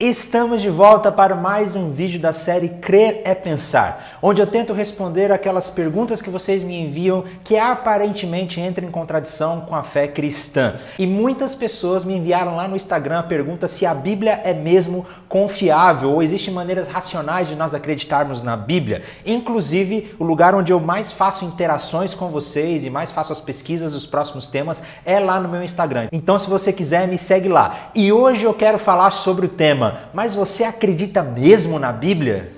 Estamos de volta para mais um vídeo da série Crer é Pensar, onde eu tento responder aquelas perguntas que vocês me enviam que aparentemente entram em contradição com a fé cristã. E muitas pessoas me enviaram lá no Instagram a pergunta se a Bíblia é mesmo confiável ou existem maneiras racionais de nós acreditarmos na Bíblia. Inclusive, o lugar onde eu mais faço interações com vocês e mais faço as pesquisas dos próximos temas é lá no meu Instagram. Então, se você quiser, me segue lá. E hoje eu quero falar sobre o tema: mas você acredita mesmo na Bíblia?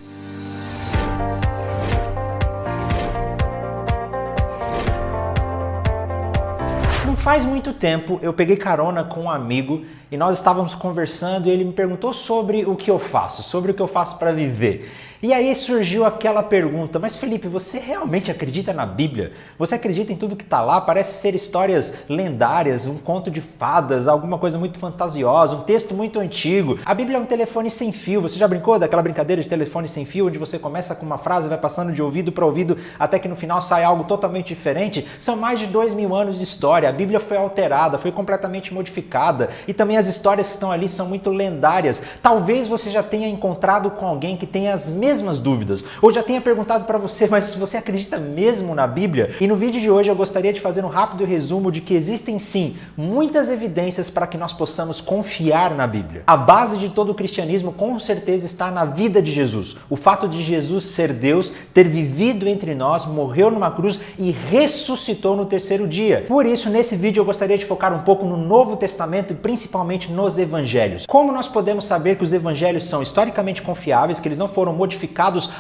Não faz muito tempo eu peguei carona com um amigo e nós estávamos conversando e ele me perguntou sobre o que eu faço, sobre o que eu faço para viver. E aí surgiu aquela pergunta: mas Felipe, você realmente acredita na Bíblia? Você acredita em tudo que está lá? Parece ser histórias lendárias, um conto de fadas, alguma coisa muito fantasiosa, um texto muito antigo. A Bíblia é um telefone sem fio. Você já brincou daquela brincadeira de telefone sem fio, onde você começa com uma frase e vai passando de ouvido para ouvido até que no final sai algo totalmente diferente? São mais de 2000 anos de história. A Bíblia foi alterada, foi completamente modificada e também as histórias que estão ali são muito lendárias. Talvez você já tenha encontrado com alguém que tenha as mesmas dúvidas, ou já tenha perguntado para você: mas você acredita mesmo na Bíblia? E no vídeo de hoje eu gostaria de fazer um rápido resumo de que existem sim muitas evidências para que nós possamos confiar na Bíblia. A base de todo o cristianismo com certeza está na vida de Jesus. O fato de Jesus ser Deus, ter vivido entre nós, morreu numa cruz e ressuscitou no terceiro dia. Por isso, nesse vídeo eu gostaria de focar um pouco no Novo Testamento e principalmente nos Evangelhos. Como nós podemos saber que os Evangelhos são historicamente confiáveis, que eles não foram modificados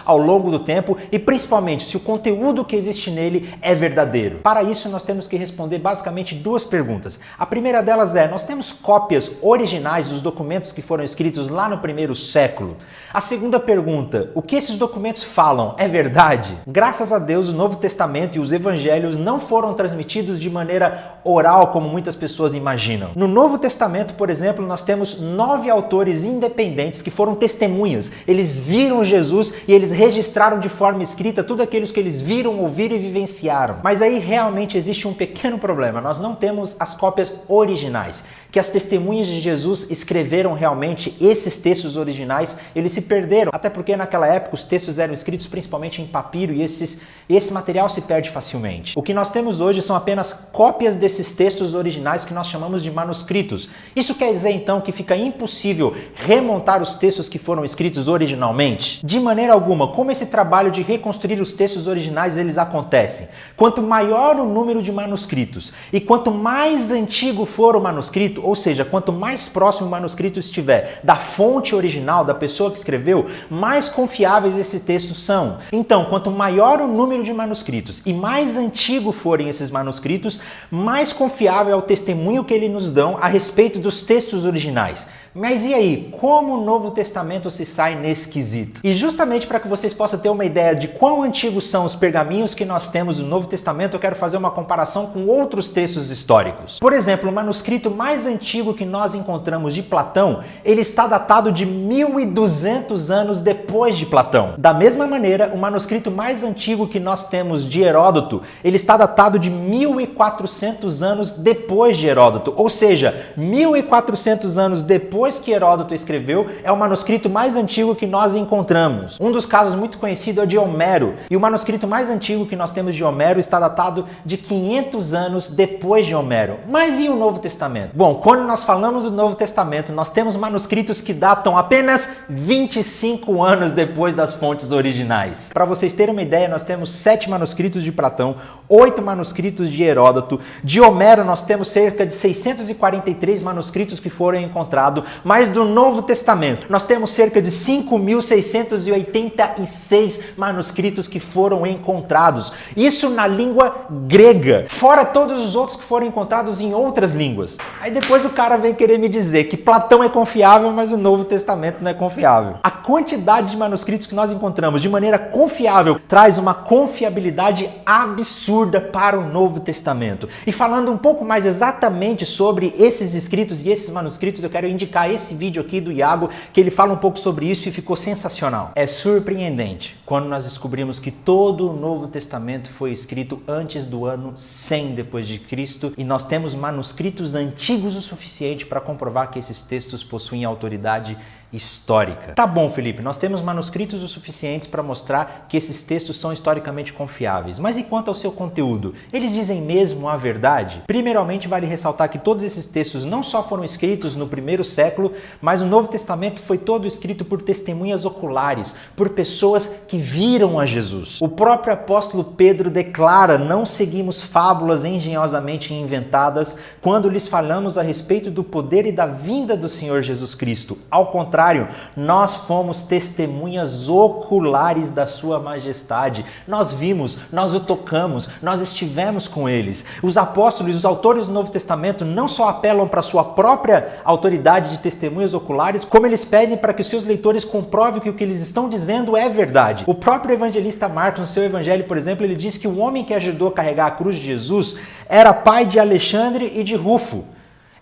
ao longo do tempo e principalmente se o conteúdo que existe nele é verdadeiro. Para isso nós temos que responder basicamente duas perguntas. A primeira delas é: nós temos cópias originais dos documentos que foram escritos lá no primeiro século? A segunda pergunta: o que esses documentos falam é verdade? Graças a Deus, o Novo Testamento e os Evangelhos não foram transmitidos de maneira oral como muitas pessoas imaginam. No Novo Testamento, por exemplo, nós temos 9 autores independentes que foram testemunhas. Eles viram Jesus e eles registraram de forma escrita tudo aquilo que eles viram, ouviram e vivenciaram. Mas aí realmente existe um pequeno problema: nós não temos as cópias originais, que as testemunhas de Jesus escreveram realmente esses textos originais, eles se perderam, até porque naquela época os textos eram escritos principalmente em papiro e esse material se perde facilmente. O que nós temos hoje são apenas cópias desses textos originais que nós chamamos de manuscritos. Isso quer dizer então que fica impossível remontar os textos que foram escritos originalmente? De maneira alguma. Como esse trabalho de reconstruir os textos originais eles acontecem? Quanto maior o número de manuscritos e quanto mais antigo for o manuscrito, ou seja, quanto mais próximo o manuscrito estiver da fonte original, da pessoa que escreveu, mais confiáveis esses textos são. Então, quanto maior o número de manuscritos e mais antigo forem esses manuscritos, mais confiável é o testemunho que eles nos dão a respeito dos textos originais. Mas e aí, como o Novo Testamento se sai nesse quesito? E justamente para que vocês possam ter uma ideia de quão antigos são os pergaminhos que nós temos do Novo Testamento, eu quero fazer uma comparação com outros textos históricos. Por exemplo, o manuscrito mais antigo que nós encontramos de Platão, ele está datado de 1200 anos depois de Platão. Da mesma maneira, o manuscrito mais antigo que nós temos de Heródoto, ele está datado de 1400 anos depois de Heródoto. Ou seja, 1400 anos depois que Heródoto escreveu, é o manuscrito mais antigo que nós encontramos. Um dos casos muito conhecido é o de Homero, e o manuscrito mais antigo que nós temos de Homero está datado de 500 anos depois de Homero. Mas e o Novo Testamento? Bom, quando nós falamos do Novo Testamento, nós temos manuscritos que datam apenas 25 anos depois das fontes originais. Para vocês terem uma ideia, nós temos 7 manuscritos de Platão, 8 manuscritos de Heródoto. De Homero nós temos cerca de 643 manuscritos que foram encontrados, mas do Novo Testamento nós temos cerca de 5.686 manuscritos que foram encontrados. Isso na língua grega, fora todos os outros que foram encontrados em outras línguas. Aí depois o cara vem querer me dizer que Platão é confiável, mas o Novo Testamento não é confiável. A quantidade de manuscritos que nós encontramos de maneira confiável traz uma confiabilidade absurda para o Novo Testamento. E falando um pouco mais exatamente sobre esses escritos e esses manuscritos, eu quero indicar esse vídeo aqui do Iago, que ele fala um pouco sobre isso e ficou sensacional. É surpreendente quando nós descobrimos que todo o Novo Testamento foi escrito antes do ano 100 depois de Cristo, e nós temos manuscritos antigos o suficiente para comprovar que esses textos possuem autoridade histórica. Tá bom, Felipe, nós temos manuscritos o suficientes para mostrar que esses textos são historicamente confiáveis, mas e quanto ao seu conteúdo? Eles dizem mesmo a verdade? Primeiramente, vale ressaltar que todos esses textos não só foram escritos no primeiro século, mas o Novo Testamento foi todo escrito por testemunhas oculares, por pessoas que viram a Jesus. O próprio apóstolo Pedro declara: não seguimos fábulas engenhosamente inventadas quando lhes falamos a respeito do poder e da vinda do Senhor Jesus Cristo. Ao contrário, nós fomos testemunhas oculares da sua majestade. Nós vimos, nós o tocamos, nós estivemos com eles. Os apóstolos, os autores do Novo Testamento não só apelam para a sua própria autoridade de testemunhas oculares, como eles pedem para que os seus leitores comprovem que o que eles estão dizendo é verdade. O próprio evangelista Marcos, no seu evangelho, por exemplo, ele diz que o homem que ajudou a carregar a cruz de Jesus era pai de Alexandre e de Rufo.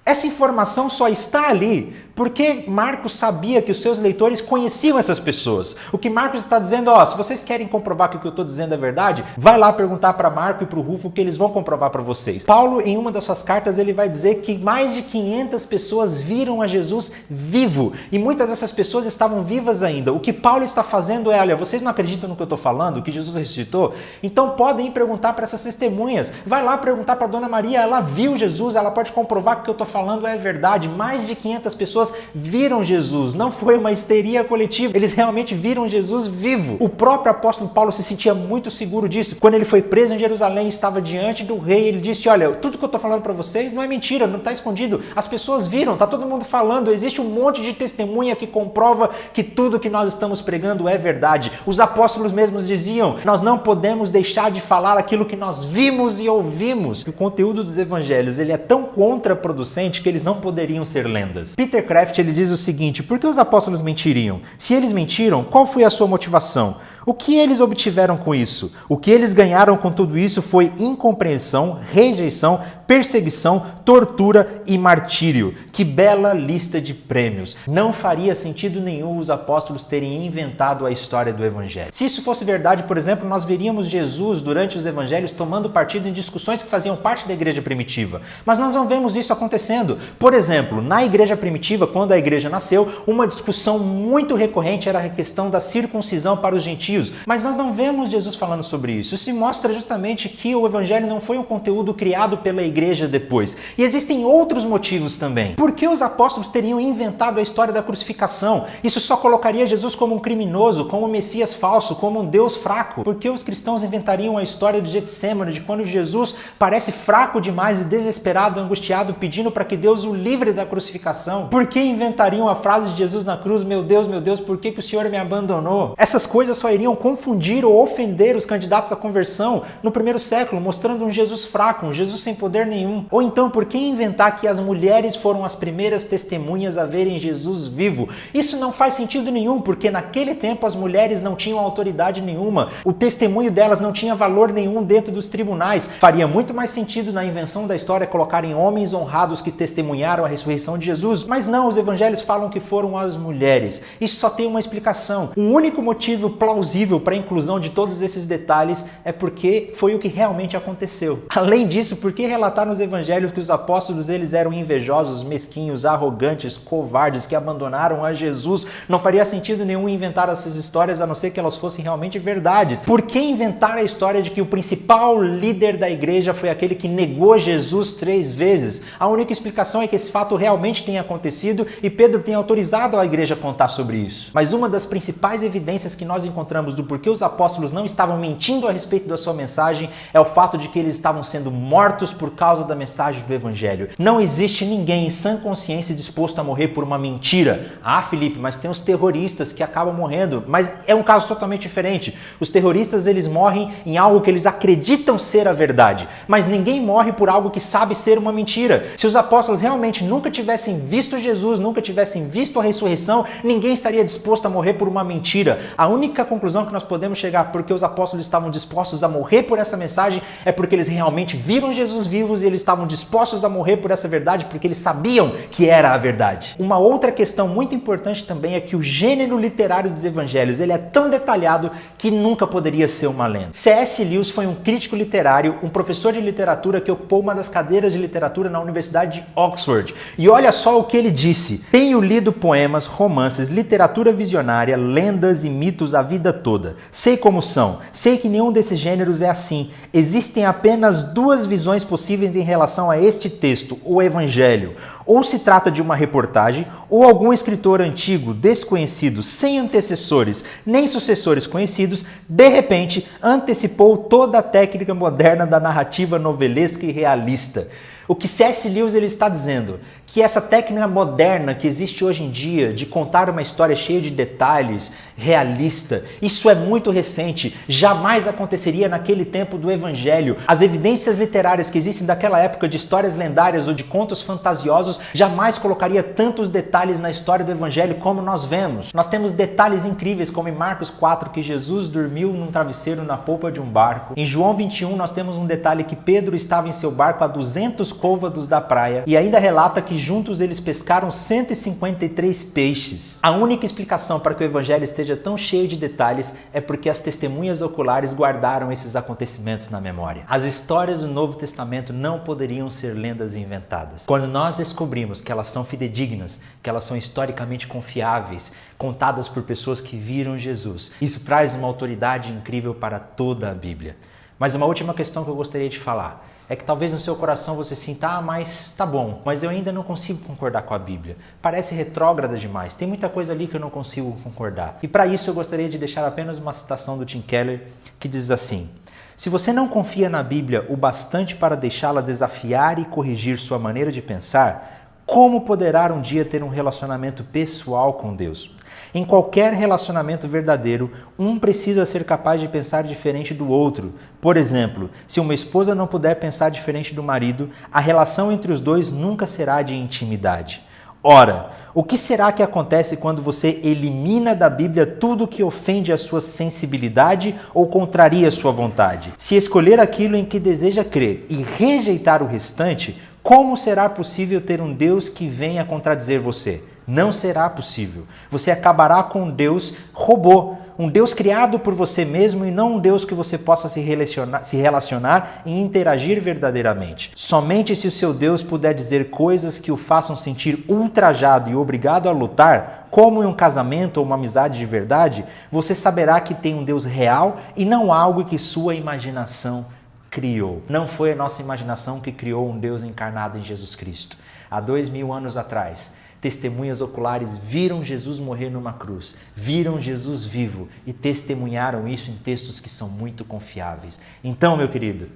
Essa informação só está ali porque Marcos sabia que os seus leitores conheciam essas pessoas. O que Marcos está dizendo, se vocês querem comprovar que o que eu estou dizendo é verdade, vai lá perguntar para Marco e para o Rufo que eles vão comprovar para vocês. Paulo, em uma das suas cartas, ele vai dizer que mais de 500 pessoas viram a Jesus vivo. E muitas dessas pessoas estavam vivas ainda. O que Paulo está fazendo é, olha, vocês não acreditam no que eu estou falando, que Jesus ressuscitou? Então podem ir perguntar para essas testemunhas. Vai lá perguntar para a Dona Maria, ela viu Jesus, ela pode comprovar que o que eu estou falando é verdade. Mais de 500 pessoas viram Jesus, não foi uma histeria coletiva, eles realmente viram Jesus vivo. O próprio apóstolo Paulo se sentia muito seguro disso. Quando ele foi preso em Jerusalém e estava diante do rei, ele disse, olha, tudo que eu estou falando para vocês não é mentira, não está escondido, as pessoas viram, está todo mundo falando, existe um monte de testemunha que comprova que tudo que nós estamos pregando é verdade. Os apóstolos mesmos diziam, nós não podemos deixar de falar aquilo que nós vimos e ouvimos. O conteúdo dos evangelhos, ele é tão contraproducente que eles não poderiam ser lendas. Peter Kraft, ele diz o seguinte: por que os apóstolos mentiriam? Se eles mentiram, qual foi a sua motivação? O que eles obtiveram com isso? O que eles ganharam com tudo isso foi incompreensão, rejeição, perseguição, tortura e martírio. Que bela lista de prêmios. Não faria sentido nenhum os apóstolos terem inventado a história do evangelho. Se isso fosse verdade, por exemplo, nós veríamos Jesus durante os evangelhos tomando partido em discussões que faziam parte da igreja primitiva. Mas nós não vemos isso acontecendo. Por exemplo, na igreja primitiva, quando a igreja nasceu, uma discussão muito recorrente era a questão da circuncisão para os gentios. Mas nós não vemos Jesus falando sobre isso. Isso mostra justamente que o evangelho não foi um conteúdo criado pela igreja depois. E existem outros motivos também. Por que os apóstolos teriam inventado a história da crucificação? Isso só colocaria Jesus como um criminoso, como um Messias falso, como um Deus fraco. Por que os cristãos inventariam a história de Getsêmani, de quando Jesus parece fraco demais e desesperado, angustiado, pedindo para que Deus o livre da crucificação? Por que inventariam a frase de Jesus na cruz, meu Deus, por que o Senhor me abandonou? Essas coisas só iriam confundir ou ofender os candidatos à conversão no primeiro século, mostrando um Jesus fraco, um Jesus sem poder nenhum. Ou então, por que inventar que as mulheres foram as primeiras testemunhas a verem Jesus vivo? Isso não faz sentido nenhum, porque naquele tempo as mulheres não tinham autoridade nenhuma, o testemunho delas não tinha valor nenhum dentro dos tribunais. Faria muito mais sentido na invenção da história colocarem homens honrados que testemunharam a ressurreição de Jesus, mas não, os evangelhos falam que foram as mulheres. Isso só tem uma explicação. O único motivo plausível para a inclusão de todos esses detalhes é porque foi o que realmente aconteceu. Além disso, por que relatar nos evangelhos que os apóstolos eles eram invejosos, mesquinhos, arrogantes, covardes, que abandonaram a Jesus? Não faria sentido nenhum inventar essas histórias a não ser que elas fossem realmente verdades. Por que inventar a história de que o principal líder da igreja foi aquele que negou Jesus 3 vezes? A única explicação é que esse fato realmente tenha acontecido e Pedro tem autorizado a igreja a contar sobre isso. Mas uma das principais evidências que nós encontramos do porquê os apóstolos não estavam mentindo a respeito da sua mensagem é o fato de que eles estavam sendo mortos por causa da mensagem do evangelho. Não existe ninguém em sã consciência disposto a morrer por uma mentira. Ah, Felipe, mas tem os terroristas que acabam morrendo. Mas é um caso totalmente diferente. Os terroristas, eles morrem em algo que eles acreditam ser a verdade. Mas ninguém morre por algo que sabe ser uma mentira. Se os apóstolos realmente nunca tivessem visto Jesus, nunca tivessem visto a ressurreição, ninguém estaria disposto a morrer por uma mentira. A única conclusão que nós podemos chegar porque os apóstolos estavam dispostos a morrer por essa mensagem é porque eles realmente viram Jesus vivo motivos e eles estavam dispostos a morrer por essa verdade porque eles sabiam que era a verdade. Uma outra questão muito importante também é que o gênero literário dos evangelhos ele é tão detalhado que nunca poderia ser uma lenda. C.S. Lewis foi um crítico literário, um professor de literatura que ocupou uma das cadeiras de literatura na Universidade de Oxford. E olha só o que ele disse: tenho lido poemas, romances, literatura visionária, lendas e mitos a vida toda. Sei como são, sei que nenhum desses gêneros é assim. Existem apenas duas visões possíveis em relação a este texto, o Evangelho. Ou se trata de uma reportagem, ou algum escritor antigo, desconhecido, sem antecessores nem sucessores conhecidos, de repente antecipou toda a técnica moderna da narrativa novelesca e realista. O que C.S. Lewis ele está dizendo? Que essa técnica moderna que existe hoje em dia de contar uma história cheia de detalhes, realista, isso é muito recente, jamais aconteceria naquele tempo do Evangelho. As evidências literárias que existem daquela época de histórias lendárias ou de contos fantasiosos jamais colocaria tantos detalhes na história do Evangelho como nós vemos. Nós temos detalhes incríveis como em Marcos 4 que Jesus dormiu num travesseiro na polpa de um barco. Em João 21 nós temos um detalhe que Pedro estava em seu barco a 200 côvados da praia e ainda relata que juntos eles pescaram 153 peixes. A única explicação para que o Evangelho esteja tão cheio de detalhes é porque as testemunhas oculares guardaram esses acontecimentos na memória. As histórias do Novo Testamento não poderiam ser lendas inventadas. Quando nós descobrimos que elas são fidedignas, que elas são historicamente confiáveis, contadas por pessoas que viram Jesus, isso traz uma autoridade incrível para toda a Bíblia. Mas uma última questão que eu gostaria de falar é que talvez no seu coração você sinta, mas tá bom, mas eu ainda não consigo concordar com a Bíblia. Parece retrógrada demais, tem muita coisa ali que eu não consigo concordar. E para isso eu gostaria de deixar apenas uma citação do Tim Keller que diz assim: se você não confia na Bíblia o bastante para deixá-la desafiar e corrigir sua maneira de pensar, como poderá um dia ter um relacionamento pessoal com Deus? Em qualquer relacionamento verdadeiro, um precisa ser capaz de pensar diferente do outro. Por exemplo, se uma esposa não puder pensar diferente do marido, a relação entre os dois nunca será de intimidade. Ora, o que será que acontece quando você elimina da Bíblia tudo que ofende a sua sensibilidade ou contraria a sua vontade? Se escolher aquilo em que deseja crer e rejeitar o restante, como será possível ter um Deus que venha contradizer você? Não será possível. Você acabará com um Deus robô, um Deus criado por você mesmo e não um Deus que você possa se relacionar e interagir verdadeiramente. Somente se o seu Deus puder dizer coisas que o façam sentir ultrajado e obrigado a lutar, como em um casamento ou uma amizade de verdade, você saberá que tem um Deus real e não algo que sua imaginação criou. Não foi a nossa imaginação que criou um Deus encarnado em Jesus Cristo. Há 2000 anos atrás, testemunhas oculares viram Jesus morrer numa cruz, viram Jesus vivo e testemunharam isso em textos que são muito confiáveis. Então, meu querido,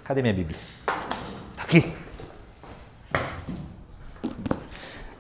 cadê minha Bíblia? Tá aqui.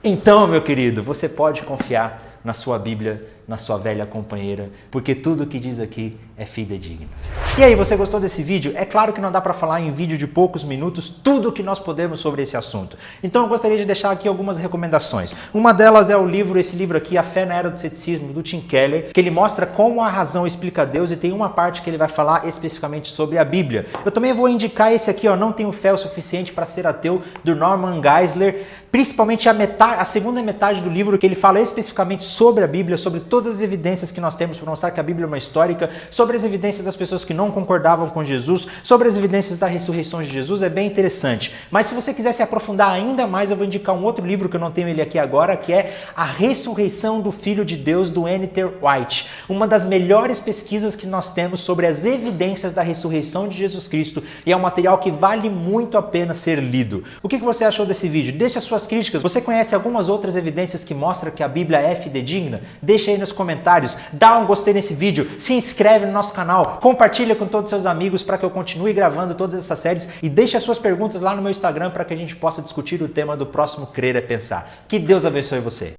Então, meu querido, você pode confiar na sua Bíblia, na sua velha companheira, porque tudo o que diz aqui é fidedigno. E aí, você gostou desse vídeo? É claro que não dá para falar em vídeo de poucos minutos tudo o que nós podemos sobre esse assunto. Então eu gostaria de deixar aqui algumas recomendações. Uma delas é esse livro aqui, A Fé na Era do Ceticismo, do Tim Keller, que ele mostra como a razão explica Deus e tem uma parte que ele vai falar especificamente sobre a Bíblia. Eu também vou indicar esse aqui, Não Tenho Fé o Suficiente para Ser Ateu, do Norman Geisler, principalmente a segunda metade do livro, que ele fala especificamente sobre a Bíblia, sobre todas as evidências que nós temos para mostrar que a Bíblia é uma histórica, sobre as evidências das pessoas que não concordavam com Jesus, sobre as evidências da ressurreição de Jesus. É bem interessante. Mas se você quiser se aprofundar ainda mais, eu vou indicar um outro livro que eu não tenho ele aqui agora, que é A Ressurreição do Filho de Deus, do N.T. Wright. Uma das melhores pesquisas que nós temos sobre as evidências da ressurreição de Jesus Cristo, e é um material que vale muito a pena ser lido. O que você achou desse vídeo? Deixe as suas críticas. Você conhece algumas outras evidências que mostram que a Bíblia é fidedigna? Deixa aí nos comentários, dá um gostei nesse vídeo, se inscreve no nosso canal, compartilha com todos os seus amigos para que eu continue gravando todas essas séries e deixe as suas perguntas lá no meu Instagram para que a gente possa discutir o tema do próximo Crer é Pensar. Que Deus abençoe você!